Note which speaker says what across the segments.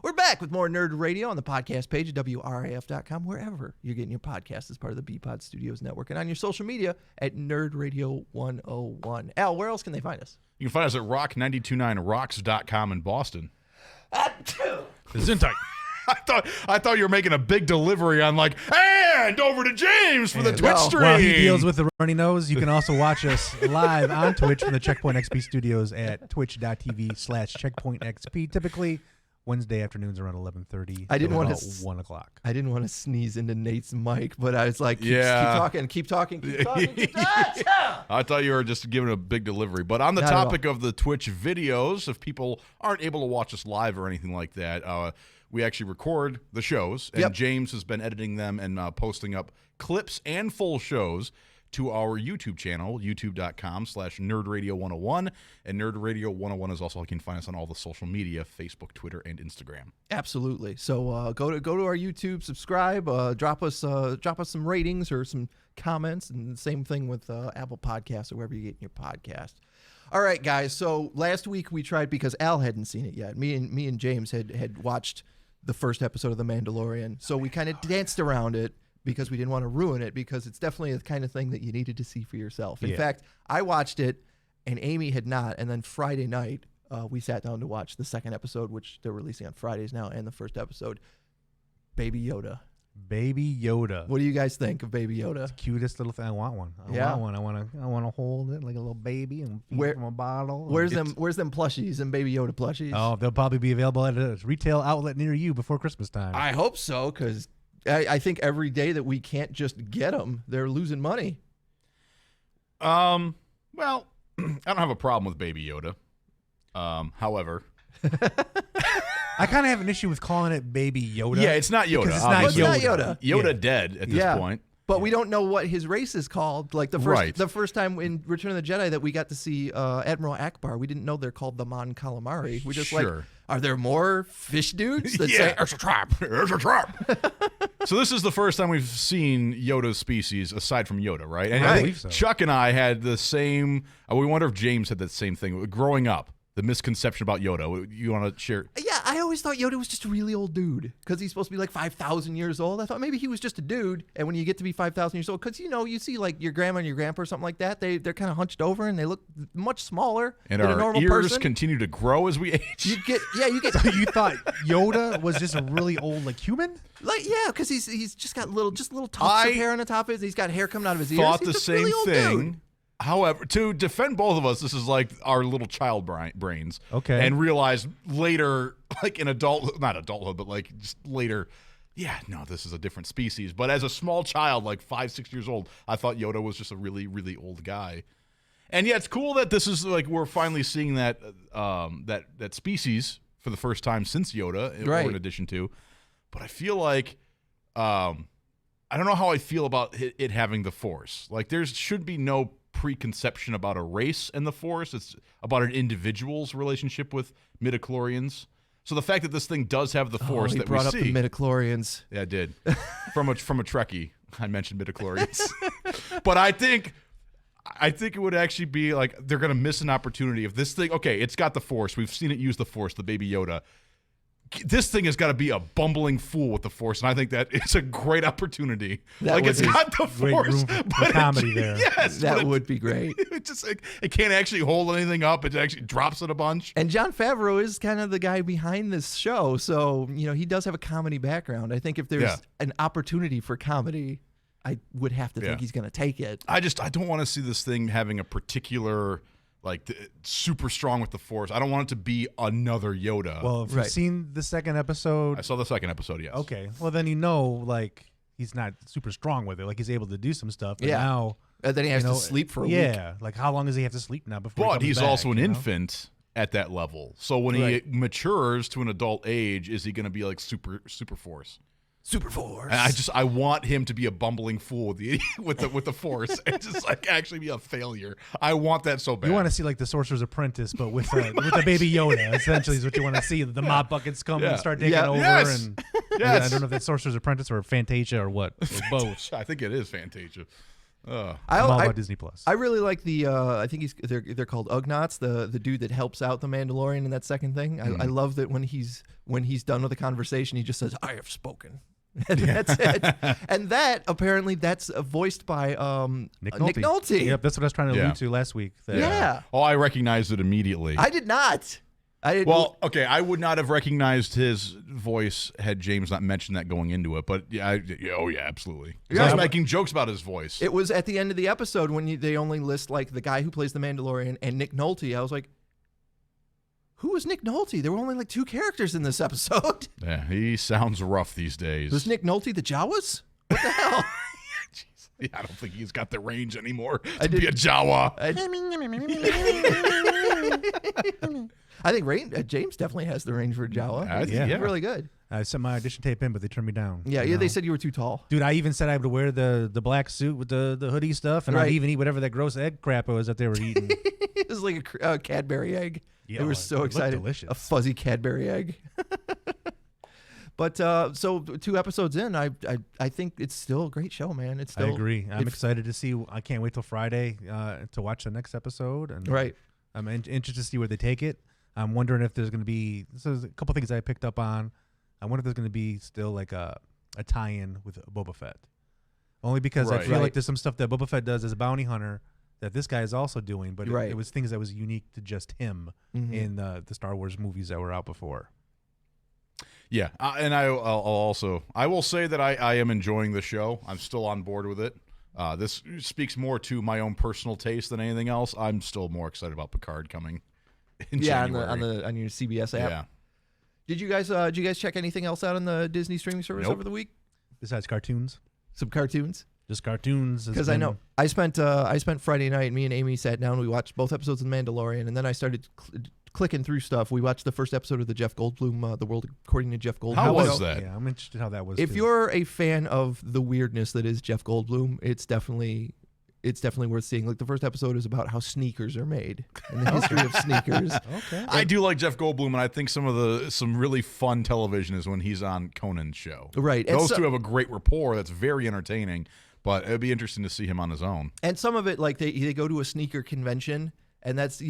Speaker 1: We're back with more Nerd Radio on the podcast page at WRAF.com, wherever you're getting your podcast as part of the BPod Studios Network, and on your social media at Nerd Radio 101. Al, where else can they find us?
Speaker 2: You can find us at rock929rocks.com in Boston.
Speaker 3: Gesundheit.
Speaker 2: I thought you were making a big delivery on and over to James for the Twitch stream.
Speaker 3: While he deals with the runny nose, you can also watch us live on Twitch from the Checkpoint XP studios at twitch.tv/checkpointxp. Typically Wednesday afternoons around 11:30.
Speaker 1: I didn't want
Speaker 3: to
Speaker 1: to
Speaker 3: 1 o'clock.
Speaker 1: I didn't want to sneeze into Nate's mic, but I was like, keep talking.
Speaker 2: I thought you were just giving a big delivery. But on the topic of the Twitch videos, if people aren't able to watch us live or anything like that, we actually record the shows, and James has been editing them and posting up clips and full shows to our YouTube channel, youtube.com/nerdradio101. And Nerd Radio 101 is also, you can find us on all the social media, Facebook, Twitter, and Instagram.
Speaker 1: Absolutely. So go to our YouTube, subscribe, drop us some ratings or some comments, and the same thing with Apple Podcasts or wherever you get your podcast. All right, guys. So last week we tried, because Al hadn't seen it yet. Me and James had watched the first episode of The Mandalorian, so we kind of danced around it because we didn't want to ruin it, because it's definitely the kind of thing that you needed to see for yourself. In fact, I watched it and Amy had not, and then Friday night we sat down to watch the second episode, which they're releasing on Fridays now, and the first episode, Baby Yoda.
Speaker 3: Baby Yoda.
Speaker 1: What do you guys think of Baby Yoda?
Speaker 3: It's the cutest little thing. I want one. I want to hold it like a little baby and feed from a bottle.
Speaker 1: Where's them plushies and Baby Yoda plushies?
Speaker 3: Oh, they'll probably be available at a retail outlet near you before Christmas time.
Speaker 1: I hope so, because I think every day that we can't just get them, they're losing money.
Speaker 2: Well, I don't have a problem with Baby Yoda. However,
Speaker 3: I kind of have an issue with calling it Baby Yoda.
Speaker 2: Yeah, it's not Yoda.
Speaker 3: It's not
Speaker 1: Yoda.
Speaker 2: Yoda dead at this point.
Speaker 1: But we don't know what his race is called. Like the first time in Return of the Jedi that we got to see Admiral Akbar, we didn't know they're called the Mon Calamari. We just are there more fish dudes that say, "There's a trap, there's a trap"?
Speaker 2: So this is the first time we've seen Yoda's species aside from Yoda, right? And
Speaker 3: I
Speaker 2: I
Speaker 3: believe
Speaker 2: think
Speaker 3: so.
Speaker 2: Chuck and I had the same. We wonder if James had that same thing growing up. The misconception about Yoda. You want to share?
Speaker 1: Yeah, I always thought Yoda was just a really old dude because he's supposed to be like 5,000 years old. I thought maybe he was just a dude, and when you get to be 5,000 years old, because you see like your grandma and your grandpa or something like that, they're kind of hunched over and they look much smaller
Speaker 2: and
Speaker 1: than
Speaker 2: our
Speaker 1: a normal
Speaker 2: ears
Speaker 1: person.
Speaker 2: Continue to grow as we age.
Speaker 1: You get.
Speaker 3: So you thought Yoda was just a really old human?
Speaker 1: Because he's just got little tufts of hair on the top of his. He's got hair coming out of his ears.
Speaker 2: Thought
Speaker 1: He's
Speaker 2: the
Speaker 1: just
Speaker 2: same
Speaker 1: really old
Speaker 2: thing.
Speaker 1: Dude.
Speaker 2: However, to defend both of us, this is like our little child brains.
Speaker 3: Okay.
Speaker 2: And realize later, like in not adulthood, but like just later, this is a different species. But as a small child, like 5-6 years old, I thought Yoda was just a really, really old guy. And it's cool that this is like we're finally seeing that that species for the first time since Yoda, or in addition to. But I feel like I don't know how I feel about it having the Force. Like there should be no preconception about a race in the Force. It's about an individual's relationship with midichlorians. So the fact that this thing does have the Force that we see.
Speaker 1: brought up the midichlorians.
Speaker 2: Yeah, I did. from a Trekkie, I mentioned midichlorians. But I think it would actually be like they're going to miss an opportunity if this thing. Okay, it's got the Force. We've seen it use the Force. The Baby Yoda. This thing has got to be a bumbling fool with the Force, and I think that it's a great opportunity. It's got the Force,
Speaker 3: but comedy there.
Speaker 2: Yes,
Speaker 1: that would be great.
Speaker 2: It just it can't actually hold anything up. It actually drops it a bunch.
Speaker 1: And Jon Favreau is kind of the guy behind this show, so he does have a comedy background. I think if there's an opportunity for comedy, I would have to think he's going to take it.
Speaker 2: I don't want to see this thing having a particular. Super strong with the Force. I don't want it to be another Yoda.
Speaker 3: Well, if you've seen the second episode.
Speaker 2: I saw the second episode, yes.
Speaker 3: Okay. Well, then he's not super strong with it. Like, he's able to do some stuff. But now.
Speaker 1: And then he has to sleep for a week.
Speaker 3: Yeah. Like, how long does he have to sleep now before he comes
Speaker 2: he's
Speaker 3: back,
Speaker 2: also an infant at that level. So when he matures to an adult age, is he going to be like super Force?
Speaker 1: Super Force.
Speaker 2: And I want him to be a bumbling fool with the Force and just actually be a failure. I want that so bad.
Speaker 3: You want to see like the Sorcerer's Apprentice, but with the Baby Yoda. Essentially, is what you want to see. The mop buckets come and start taking over.
Speaker 2: Yes.
Speaker 3: And I don't know if that's Sorcerer's Apprentice or Fantasia or what, or both.
Speaker 2: I think it is Fantasia.
Speaker 3: I'm all about Disney Plus.
Speaker 1: I really like the. I think they're called Ugnaughts, the dude that helps out the Mandalorian in that second thing. I love that when he's done with the conversation, he just says, "I have spoken." And that's it. And apparently that's voiced by Nick Nolte.
Speaker 3: Yep, that's what I was trying to allude to last week.
Speaker 1: Yeah.
Speaker 2: Oh, I recognized it immediately.
Speaker 1: I did not.
Speaker 2: Well, okay, I would not have recognized his voice had James not mentioned that going into it. But yeah, absolutely. I was making jokes about his voice.
Speaker 1: It was at the end of the episode when they only list like the guy who plays the Mandalorian and Nick Nolte. I was like, who was Nick Nolte? There were only like 2 characters in this episode.
Speaker 2: Yeah, he sounds rough these days.
Speaker 1: Was Nick Nolte the Jawas? What the hell?
Speaker 2: Yeah, I don't think he's got the range anymore to be a Jawa.
Speaker 1: I think James definitely has the range for a Jawa.
Speaker 3: Yeah.
Speaker 1: Really good.
Speaker 3: I sent my audition tape in, but they turned me down.
Speaker 1: Yeah, they said you were too tall.
Speaker 3: Dude, I even said I would wear the black suit with the hoodie stuff, and I'd even eat whatever that gross egg crap it was that they were eating.
Speaker 1: It was like a Cadbury egg.
Speaker 3: Yeah,
Speaker 1: they were so excited.
Speaker 3: Delicious.
Speaker 1: A fuzzy Cadbury egg. But so 2 episodes in, I think it's still a great show, man. It's still.
Speaker 3: I agree. I'm excited to see. I can't wait till Friday to watch the next episode. And
Speaker 1: right.
Speaker 3: I'm interested to see where they take it. I'm wondering if there's going to be. So there's a couple things I picked up on. I wonder if there's going to be still like a tie-in with Boba Fett. Only because I feel like there's some stuff that Boba Fett does as a bounty hunter that this guy is also doing, but it was things that was unique to just him in the Star Wars movies that were out before.
Speaker 2: Yeah, and I will say that I am enjoying the show. I'm still on board with it. This speaks more to my own personal taste than anything else. I'm still more excited about Picard coming in January.
Speaker 1: on your CBS app.
Speaker 2: Yeah.
Speaker 1: Did you guys check anything else out on the Disney streaming service over the week?
Speaker 3: Besides cartoons?
Speaker 1: Some cartoons?
Speaker 3: Just cartoons.
Speaker 1: Because I know I spent Friday night. Me and Amy sat down. We watched both episodes of The Mandalorian, and then I started clicking through stuff. We watched the first episode of the Jeff Goldblum, The World According to Jeff Goldblum.
Speaker 2: How was that?
Speaker 3: Yeah, I'm interested how that was.
Speaker 1: If you're a fan of the weirdness that is Jeff Goldblum, it's definitely worth seeing. Like the first episode is about how sneakers are made and the history of sneakers.
Speaker 3: Okay.
Speaker 2: I do like Jeff Goldblum, and I think some really fun television is when he's on Conan's show.
Speaker 1: Right.
Speaker 2: Those two have a great rapport that's very entertaining, but it'd be interesting to see him on his own.
Speaker 1: And some of it, like they go to a sneaker convention, and that's,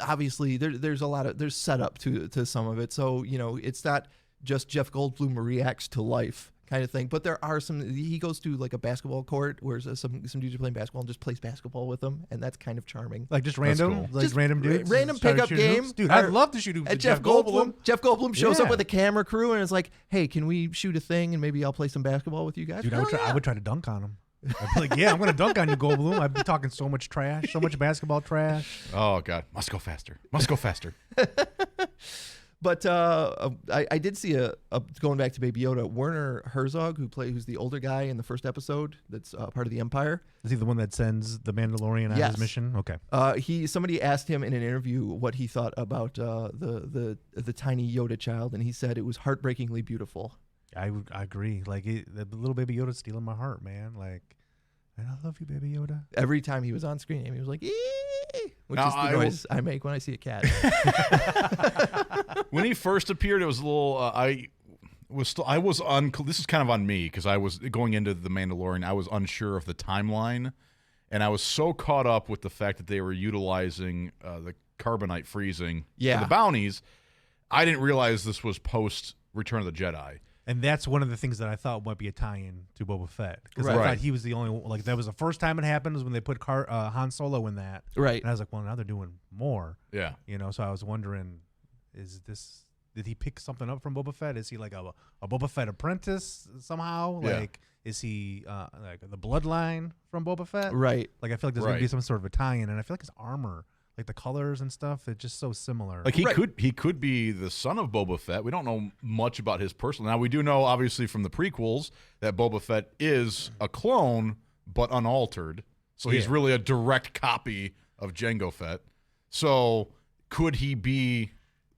Speaker 1: obviously there's setup to some of it. So, it's not just Jeff Goldblum reacts to life kind of thing, but there are he goes to like a basketball court where some dudes are playing basketball and just plays basketball with them, and that's kind of charming.
Speaker 3: Like just random,
Speaker 2: cool.
Speaker 3: just random dudes,
Speaker 1: random pickup game.
Speaker 3: Dude, I'd love to shoot hoops with Jeff Goldblum.
Speaker 1: Jeff Goldblum shows up with a camera crew and is like, "Hey, can we shoot a thing and maybe I'll play some basketball with you guys?"
Speaker 3: Dude, I would try to dunk on him. I'd be like, "Yeah, I'm gonna dunk on you, Goldblum." I'd be talking so much trash, so much basketball trash.
Speaker 2: Oh God, must go faster. Must go faster.
Speaker 1: But I did see going back to Baby Yoda, Werner Herzog, who's the older guy in the first episode that's part of the Empire.
Speaker 3: Is he the one that sends the Mandalorian on his mission? Okay.
Speaker 1: Somebody asked him in an interview what he thought about the tiny Yoda child, and he said it was heartbreakingly beautiful.
Speaker 3: I agree. Like the little Baby Yoda stealing my heart, man. Like, I love you, Baby Yoda.
Speaker 1: Every time he was on screen, he was like, "Ee!" which is the noise I make when I see a cat.
Speaker 2: When he first appeared, it was a little. This is kind of on me because I was going into the Mandalorian. I was unsure of the timeline, and I was so caught up with the fact that they were utilizing the carbonite freezing for the bounties. I didn't realize this was post Return of the Jedi.
Speaker 3: And that's one of the things that I thought might be a tie-in to Boba Fett. Because I thought he was the only one. Like, that was the first time it happened was when they put Han Solo in that.
Speaker 1: Right.
Speaker 3: And I was like, well, now they're doing more.
Speaker 2: Yeah.
Speaker 3: So I was wondering, did he pick something up from Boba Fett? Is he like a Boba Fett apprentice somehow?
Speaker 2: Yeah.
Speaker 3: Like, is he like the bloodline from Boba Fett?
Speaker 1: Right.
Speaker 3: Like, I feel like there's going to be some sort of a tie-in. And I feel like his armor, like the colors and stuff, it's just so similar.
Speaker 2: Like he could be the son of Boba Fett. We don't know much about his personal. Now we do know obviously from the prequels that Boba Fett is a clone but unaltered. So he's really a direct copy of Jango Fett. So could he be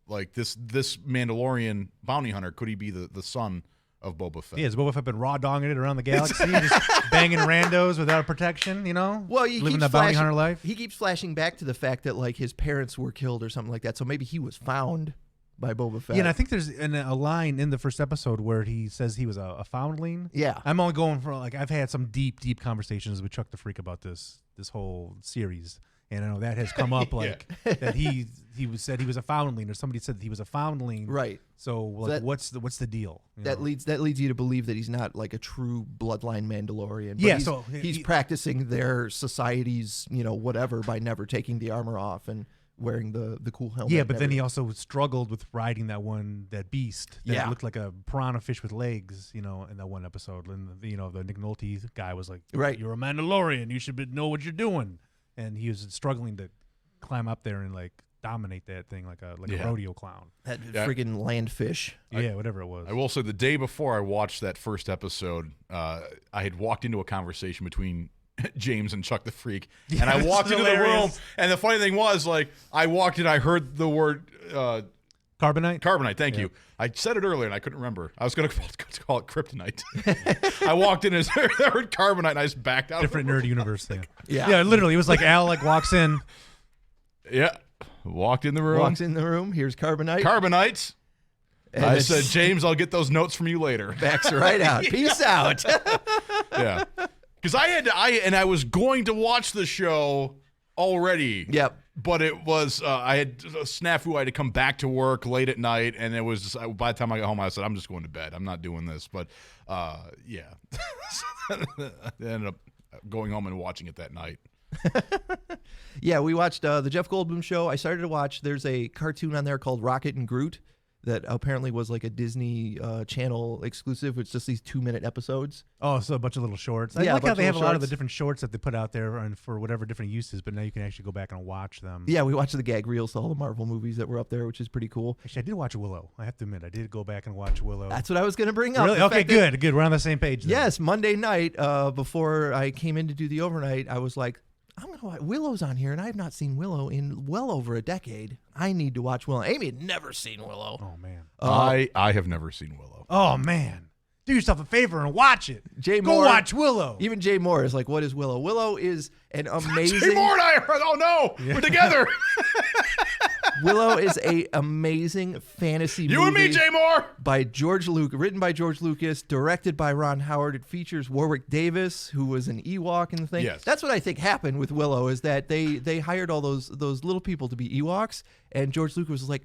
Speaker 2: like this Mandalorian bounty hunter? Could he be the son of Boba Fett?
Speaker 3: Yeah, has Boba Fett been raw dogging it around the galaxy, just banging randos without protection,
Speaker 1: Well,
Speaker 3: living that bounty hunter life?
Speaker 1: He keeps flashing back to the fact that like his parents were killed or something like that. So maybe he was found by Boba Fett.
Speaker 3: Yeah, and I think there's a line in the first episode where he says he was a foundling.
Speaker 1: Yeah.
Speaker 3: I'm only going for I've had some deep conversations with Chuck the Freak about this whole series, and I know that has come up that he said he was a foundling, or somebody said that he was a foundling.
Speaker 1: Right.
Speaker 3: So what's the deal?
Speaker 1: That leads you to believe that he's not like a true bloodline Mandalorian. But
Speaker 3: Yeah,
Speaker 1: he's practicing their society's whatever by never taking the armor off and wearing the cool helmet.
Speaker 3: Yeah, but then he also struggled with riding that beast that looked like a piranha fish with legs, in that one episode. And the Nick Nolte guy was like,
Speaker 1: right,
Speaker 3: you're a Mandalorian, you should know what you're doing. And he was struggling to climb up there and like dominate that thing like a rodeo clown.
Speaker 1: That friggin' landfish.
Speaker 3: Yeah, whatever it was.
Speaker 2: I will say the day before I watched that first episode, I had walked into a conversation between James and Chuck the Freak, and I walked into the room, and the funny thing was, like, I walked in, I heard the word
Speaker 3: carbonite.
Speaker 2: Carbonite, thank you. I said it earlier, and I couldn't remember. I was going to call it kryptonite. I walked in and heard carbonite, and I just backed out.
Speaker 3: Different nerd universe thing.
Speaker 1: Yeah,
Speaker 3: literally, it was like Al walks in.
Speaker 2: Yeah, walked in the room.
Speaker 1: Walks in the room. Here's carbonite.
Speaker 2: Carbonite. And I said, James, I'll get those notes from you later.
Speaker 1: Backs right out. Peace out.
Speaker 2: Yeah. Because I was going to watch the show already.
Speaker 1: Yep.
Speaker 2: But it was I had a snafu. I had to come back to work late at night, and it was by the time I got home, I said, I'm just going to bed. I'm not doing this. But yeah, I ended up going home and watching it that night.
Speaker 1: Yeah, we watched the Jeff Goldblum show. I started to watch. There's a cartoon on there called Rocket and Groot that apparently was like a Disney Channel exclusive. It's just these 2-minute episodes.
Speaker 3: Oh, so a bunch of little shorts. I
Speaker 1: Yeah,
Speaker 3: like how they have a lot of the
Speaker 1: shorts.
Speaker 3: different shorts that they put out there and for whatever different uses, but now you can actually go back and watch them.
Speaker 1: Yeah, we watched the gag reels to all the Marvel movies that were up there, which is pretty cool.
Speaker 3: Actually, I did watch Willow. I have to admit, I did go back and watch Willow.
Speaker 1: That's what I was going to bring up.
Speaker 3: Really?
Speaker 1: The
Speaker 3: Okay,
Speaker 1: fact that-
Speaker 3: good. We're on the same page then.
Speaker 1: Yes, Monday night before I came in to do the overnight, I was like, I'm going to watch Willow's on here, and I have not seen Willow in well over a decade. I need to watch Willow. Amy had never seen Willow.
Speaker 3: Oh, man.
Speaker 2: I have never seen Willow.
Speaker 3: Oh, man. Do yourself a favor and watch it.
Speaker 1: Jay
Speaker 3: Go
Speaker 1: Moore,
Speaker 3: watch Willow.
Speaker 1: Even Jay Moore is like, what is Willow? Willow is an amazing...
Speaker 2: Jay Moore and I are, oh no, we're together.
Speaker 1: Willow is a amazing fantasy movie.
Speaker 2: You and me, Jay Moore.
Speaker 1: By George Lucas, written by George Lucas, directed by Ron Howard. It features Warwick Davis, who was an Ewok in the thing.
Speaker 2: Yes.
Speaker 1: That's what I think happened with Willow, is that they hired all those little people to be Ewoks, and George Lucas was like,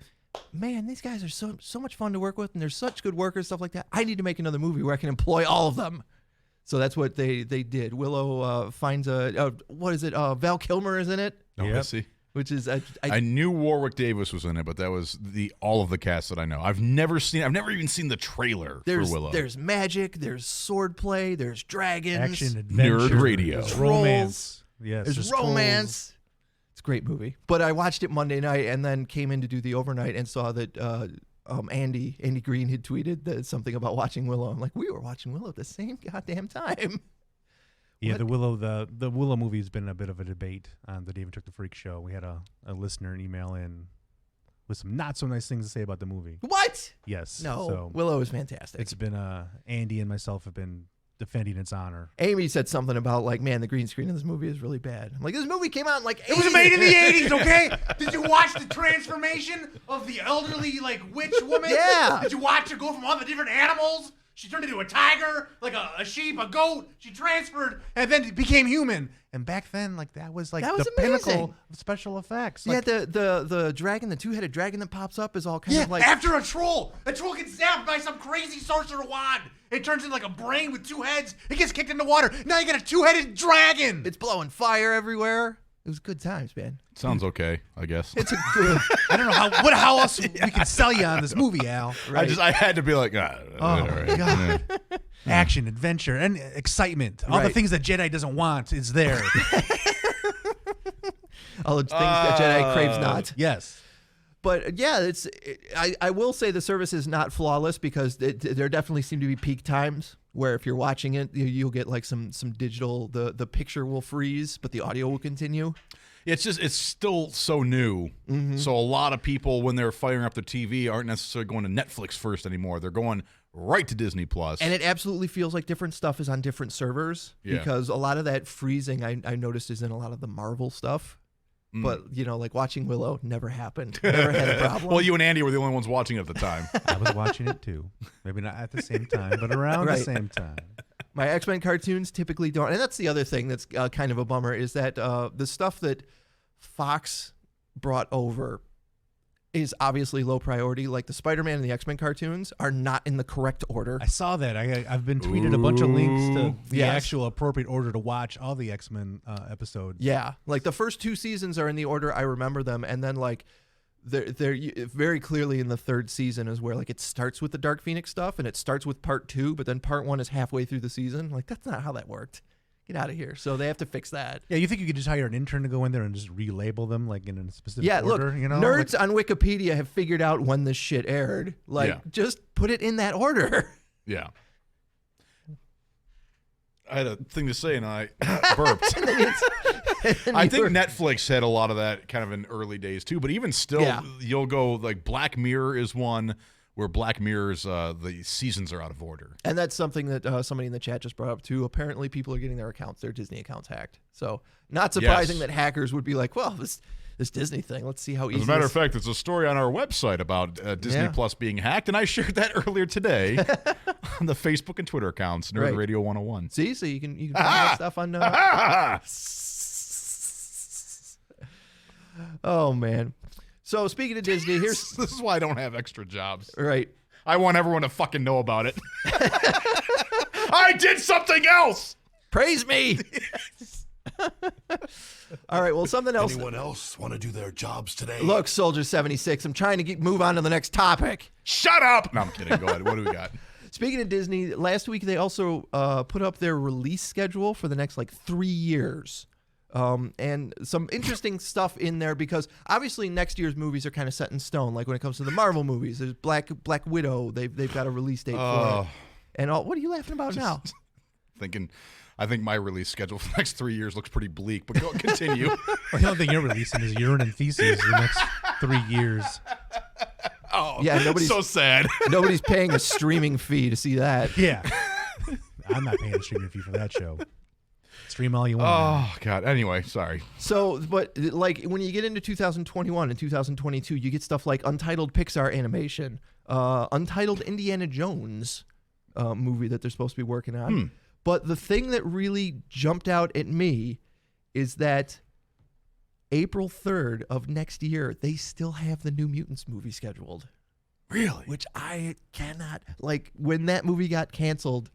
Speaker 1: man, these guys are so much fun to work with, and they're such good workers, stuff like that. I need to make another movie where I can employ all of them. So that's what they did. Willow finds what is it? Val Kilmer is in it.
Speaker 2: No,
Speaker 3: Yep.
Speaker 2: let's see.
Speaker 1: Which is
Speaker 2: I knew Warwick Davis was in it, but that was all of the cast that I know. I've never even seen the trailer for Willow.
Speaker 1: There's magic, there's swordplay, there's dragons,
Speaker 3: Action, adventure.
Speaker 2: Nerd Radio.
Speaker 3: There's
Speaker 1: Trolls.
Speaker 3: romance. Yes,
Speaker 1: there's romance. It's a great movie. But I watched it Monday night and then came in to do the overnight and saw that Andy Green had tweeted something about watching Willow. I'm like, we were watching Willow at the same goddamn time.
Speaker 3: Yeah, the Willow movie has been a bit of a debate on the David Took the Freak show. We had a listener email in with some not so nice things to say about the movie.
Speaker 1: What?
Speaker 3: Yes.
Speaker 1: No,
Speaker 3: So
Speaker 1: Willow is fantastic.
Speaker 3: it's been Andy and myself have been defending its honor.
Speaker 1: Amy said something about like, man, the green screen in this movie is really bad. I'm like, this movie came out in like
Speaker 3: It was made in the 80s, okay? Did you watch the transformation of the elderly, like, witch woman?
Speaker 1: Yeah.
Speaker 3: Did you watch her go from all the different animals? She turned into a tiger, like a sheep, a goat. She transferred and then became human. And back then, like, that was like
Speaker 1: That was
Speaker 3: the
Speaker 1: amazing.
Speaker 3: pinnacle of special effects.
Speaker 1: Yeah,
Speaker 3: Like,
Speaker 1: the dragon, the two-headed dragon that pops up is all kind
Speaker 3: yeah,
Speaker 1: of like
Speaker 3: after a troll gets zapped by some crazy sorcerer wand. It turns into like a brain with 2 heads. It gets kicked into water. Now you got a 2-headed dragon.
Speaker 1: it's blowing fire everywhere. It was good times, man.
Speaker 2: Sounds okay, I guess.
Speaker 1: It's a good.
Speaker 3: I don't know how else we can sell you on this movie, Al.
Speaker 1: Right.
Speaker 2: I had to be like, all right.
Speaker 3: God. Action, adventure, and excitement. All the
Speaker 1: Right.
Speaker 3: things that Jedi doesn't want is there.
Speaker 1: All the things that Jedi craves not.
Speaker 3: Yes.
Speaker 1: But yeah, I will say the service is not flawless because there definitely seem to be peak times where if you're watching it, you'll get like some digital, the picture will freeze, but the audio will continue.
Speaker 2: It's still so new.
Speaker 1: Mm-hmm.
Speaker 2: So a lot of people, when they're firing up their TV, aren't necessarily going to Netflix first anymore. They're going right to Disney Plus.
Speaker 1: And it absolutely feels like different stuff is on different servers
Speaker 2: Yeah.
Speaker 1: because a lot of that freezing I noticed is in a lot of the Marvel stuff. But, you know, like watching Willow never happened. Never had a problem.
Speaker 2: Well, you and Andy were the only ones watching it at the time.
Speaker 3: I was watching it too. Maybe not at the same time, but around the same time.
Speaker 1: My X-Men cartoons typically don't. And that's the other thing that's kind of a bummer is that the stuff that Fox brought over is obviously low priority. Like the Spider-Man and the X-Men cartoons are not in the correct order.
Speaker 3: I saw that. I've been tweeted a bunch of links to the actual appropriate order to watch all the X-Men episodes.
Speaker 1: Yeah, like the first 2 seasons are in the order I remember them, and then like they're very clearly in the 3rd season is where like it starts with the Dark Phoenix stuff, and it starts with part 2, but then part 1 is halfway through the season. Like that's not how that worked. Get out of here. So they have to fix that.
Speaker 3: Yeah, you think you could just hire an intern to go in there and just relabel them like in a specific order?
Speaker 1: Look,
Speaker 3: you know?
Speaker 1: nerds on Wikipedia have figured out when this shit aired. Like, just put it in that order.
Speaker 2: Yeah. I had a thing to say and I burped. I think Netflix had a lot of that kind of in early days too, but even still, you'll go like Black Mirror is one where Black Mirror's the seasons are out of order. And
Speaker 1: that's something that somebody in the chat just brought up too. Apparently people are getting their Disney accounts hacked. So not surprising that hackers would be like, well, this Disney thing, let's see how easy.
Speaker 2: As a matter of fact, there's a story on our website about Disney Plus being hacked, and I shared that earlier today on the Facebook and Twitter accounts, NerdRadio 101.
Speaker 1: See, so you can find that stuff on Oh man. So speaking of Disney, this
Speaker 2: is why I don't have extra jobs.
Speaker 1: Right.
Speaker 2: I want everyone to fucking know about it. I did something else.
Speaker 1: Praise me. All right. Well, something else.
Speaker 4: Anyone else want to do their jobs today?
Speaker 1: Look, Soldier 76. I'm trying to move on to the next topic.
Speaker 2: Shut up. No, I'm kidding. Go ahead. What do we got?
Speaker 1: Speaking of Disney, last week they also put up their release schedule for the next 3 years. And some interesting stuff in there because obviously next year's movies are kind of set in stone. Like when it comes to the Marvel movies, there's Black Widow. They've got a release date for it. And what are you laughing about now?
Speaker 2: I think my release schedule for the next 3 years looks pretty bleak, but continue.
Speaker 3: The only thing you're releasing is urine and feces the next 3 years.
Speaker 2: Oh,
Speaker 1: yeah, nobody's
Speaker 2: so sad.
Speaker 1: Nobody's paying a streaming fee to see that.
Speaker 3: Yeah. I'm not paying a streaming fee for that show. Stream all you want.
Speaker 2: Oh, God. Anyway, sorry.
Speaker 1: So, but when you get into 2021 and 2022, you get stuff like Untitled Pixar animation, Untitled Indiana Jones movie that they're supposed to be working on. But the thing that really jumped out at me is that April 3rd of next year, they still have the New Mutants movie scheduled.
Speaker 2: Really?
Speaker 1: Which I cannot, when that movie got canceled,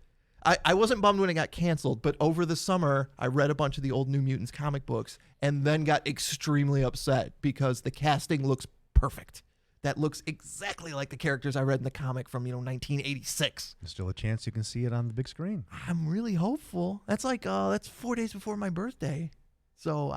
Speaker 1: I wasn't bummed when it got canceled, but over the summer, I read a bunch of the old New Mutants comic books and then got extremely upset because the casting looks perfect. That looks exactly like the characters I read in the comic from, 1986.
Speaker 3: There's still a chance you can see it on the big screen.
Speaker 1: I'm really hopeful. That's that's 4 days before my birthday. So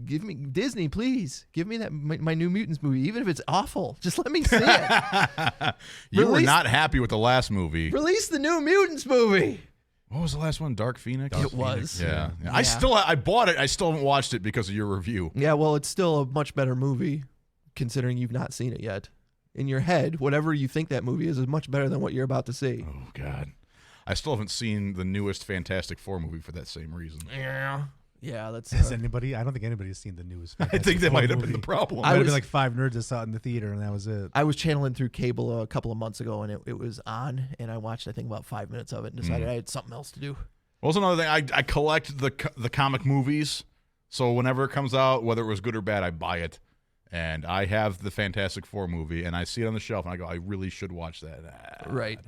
Speaker 1: give me Disney, please give me that my New Mutants movie, even if it's awful. Just let me see it.
Speaker 2: You were not happy with the last movie.
Speaker 1: Release the New Mutants movie.
Speaker 2: What was the last one? Dark Phoenix.
Speaker 1: It was.
Speaker 2: Yeah. I bought it. I still haven't watched it because of your review.
Speaker 1: Yeah. Well, it's still a much better movie, considering you've not seen it yet. In your head, whatever you think that movie is much better than what you're about to see.
Speaker 2: Oh God, I still haven't seen the newest Fantastic Four movie for that same reason.
Speaker 1: Yeah, that's.
Speaker 3: Has anybody? I don't think anybody's seen the newest.
Speaker 2: I think that might have been the problem.
Speaker 3: Might have been 5 nerds that saw it in the theater, and that was it.
Speaker 1: I was channeling through cable a couple of months ago, and it was on, and I watched, I think, about 5 minutes of it, and decided I had something else to do.
Speaker 2: Well, that's another thing. I collect the comic movies, so whenever it comes out, whether it was good or bad, I buy it. And I have the Fantastic Four movie, and I see it on the shelf, and I go, I really should watch that.
Speaker 1: Right.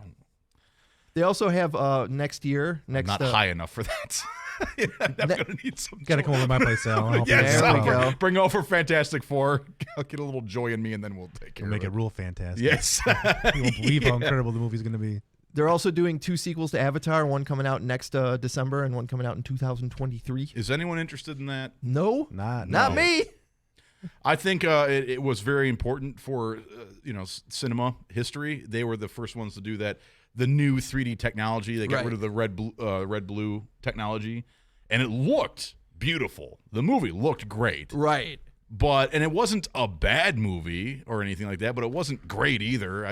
Speaker 1: They also have next year.
Speaker 2: I'm not high enough for that. I'm going to need some.
Speaker 3: Got to come over to my place, Al.
Speaker 2: Yes,
Speaker 1: there we go.
Speaker 2: Bring over Fantastic Four. I'll get a little joy in me, and then we'll take care of it.
Speaker 3: Make it real fantastic.
Speaker 2: Yes.
Speaker 3: You won't believe how incredible the movie's going to be.
Speaker 1: They're also doing 2 sequels to Avatar, one coming out next December and one coming out in 2023.
Speaker 2: Is anyone interested in that?
Speaker 1: No. Not me.
Speaker 2: I think it was very important for cinema history. They were the first ones to do that. The new 3D technology, they got rid of the red blue technology, and it looked beautiful. The movie looked great,
Speaker 1: right?
Speaker 2: And it wasn't a bad movie or anything like that, but it wasn't great either.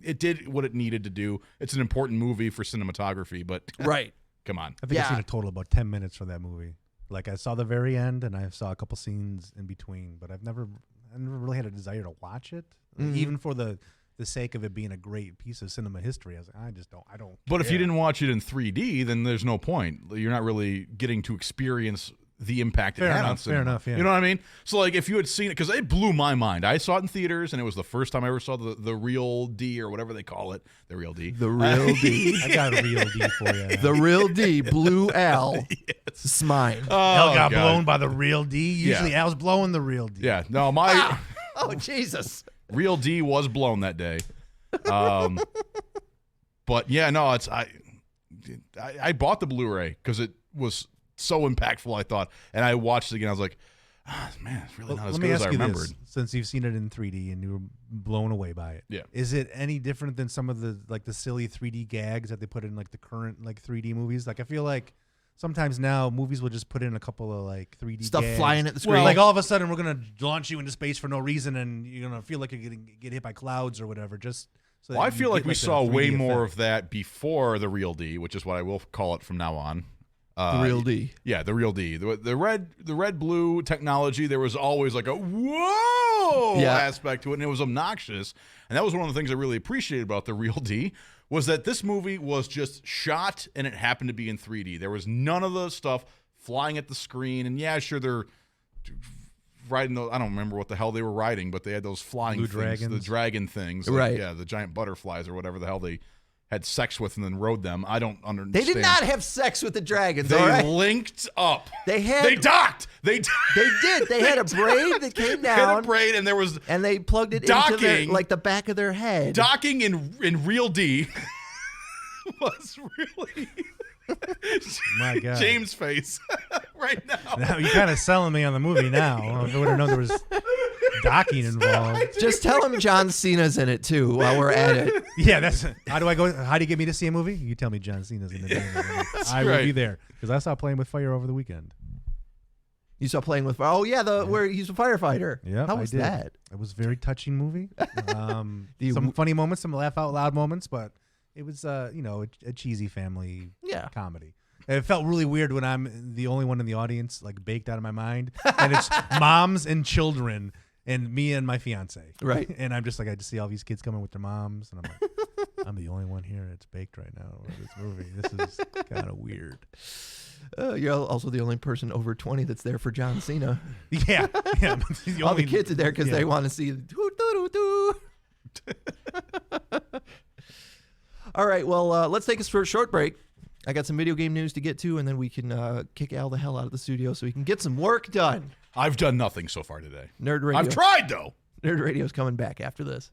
Speaker 2: It did what it needed to do. It's an important movie for cinematography, but
Speaker 1: right.
Speaker 2: Come on.
Speaker 3: I think I've seen a total of about 10 minutes for that movie. Like I saw the very end, and I saw a couple scenes in between, but I never really had a desire to watch it, even for the sake of it being a great piece of cinema history. I was like, I don't.
Speaker 2: But if you
Speaker 3: care.
Speaker 2: didn't watch it in 3D, then there's no point. You're not really getting to experience the impact it had on cinema.
Speaker 3: Fair enough, yeah.
Speaker 2: You know what I mean? So like if you had seen it, because it blew my mind. I saw it in theaters, and it was the first time I ever saw the real D or whatever they call it. The real D.
Speaker 1: The real D.
Speaker 3: I got a real D for you.
Speaker 1: The real D. Blue Al.
Speaker 2: Yes.
Speaker 1: It's mine.
Speaker 3: Al got
Speaker 2: God.
Speaker 3: blown by the real D. Usually
Speaker 2: Yeah.
Speaker 3: Al's blowing the real D.
Speaker 2: Yeah. No, my
Speaker 1: Oh, Jesus.
Speaker 2: real D was blown that day. But yeah, no, I bought the Blu-ray because it was so impactful, I thought, and I watched it again. I was like, man, it's really not as good as I remembered.
Speaker 3: This, since you've seen it in 3D and you were blown away by it.
Speaker 2: Yeah.
Speaker 3: Is it any different than some of the silly 3D gags that they put in like the current 3D movies? Like I feel like sometimes now movies will just put in a couple of 3D
Speaker 1: Stuff
Speaker 3: gags.
Speaker 1: flying at the screen.
Speaker 3: Well, like all of a sudden we're gonna launch you into space for no reason, and you're gonna feel like you're gonna get hit by clouds or whatever. Just so that
Speaker 2: Well, I
Speaker 3: you
Speaker 2: feel like
Speaker 3: get,
Speaker 2: we
Speaker 3: the
Speaker 2: saw
Speaker 3: 3D
Speaker 2: way more
Speaker 3: effect.
Speaker 2: of that before the real D, which is what I will call it from now on.
Speaker 1: The real D.
Speaker 2: Yeah, the real D. The red blue technology, there was always like a whoa aspect to it, and it was obnoxious. And that was one of the things I really appreciated about the real D, was that this movie was just shot and it happened to be in 3D. There was none of the stuff flying at the screen. And yeah, sure, they're riding those, I don't remember what the hell they were riding, but they had those flying
Speaker 3: Blue
Speaker 2: things,
Speaker 3: dragons.
Speaker 2: the dragon things.
Speaker 1: Right.
Speaker 2: Yeah, the giant butterflies or whatever the hell they had sex with and then rode them. I don't understand.
Speaker 1: They did not have sex with the dragons,
Speaker 2: They
Speaker 1: all right?
Speaker 2: linked up.
Speaker 1: They
Speaker 2: docked. They
Speaker 1: did. They had a braid that came
Speaker 2: They had
Speaker 1: down.
Speaker 2: a braid, and there was
Speaker 1: And they plugged it into
Speaker 2: Docking.
Speaker 1: the back of their head.
Speaker 2: docking in real D. Was really
Speaker 3: My God.
Speaker 2: James' face right now.
Speaker 3: Now you're kind of selling me on the movie now. If I would have known there was docking involved.
Speaker 1: Just tell him John Cena's in it too while we're at it.
Speaker 3: Yeah, that's how do I go? How do you get me to see a movie? You tell me John Cena's in it. I will
Speaker 2: right.
Speaker 3: be there because I saw Playing with Fire over the weekend.
Speaker 1: You saw Playing with Fire. Oh yeah, where he's a firefighter.
Speaker 3: Yeah,
Speaker 1: How was
Speaker 3: I did.
Speaker 1: that?
Speaker 3: It was a very touching movie.
Speaker 1: you-
Speaker 3: Some funny moments, some laugh out loud moments, but it was a cheesy family comedy. It felt really weird when I'm the only one in the audience, baked out of my mind, and it's moms and children and me and my fiance.
Speaker 1: Right.
Speaker 3: And I'm just I just see all these kids coming with their moms, and I'm like, I'm the only one here that's baked right now with this movie. This is kind of weird.
Speaker 1: You're also the only person over 20 that's there for John Cena.
Speaker 3: Yeah.
Speaker 1: All the kids are there because they want to see. All right, well, let's take us for a short break. I got some video game news to get to, and then we can kick Al the hell out of the studio so we can get some work done.
Speaker 2: I've done nothing so far today.
Speaker 1: Nerd Radio.
Speaker 2: I've tried though.
Speaker 1: Nerd Radio's coming back after this.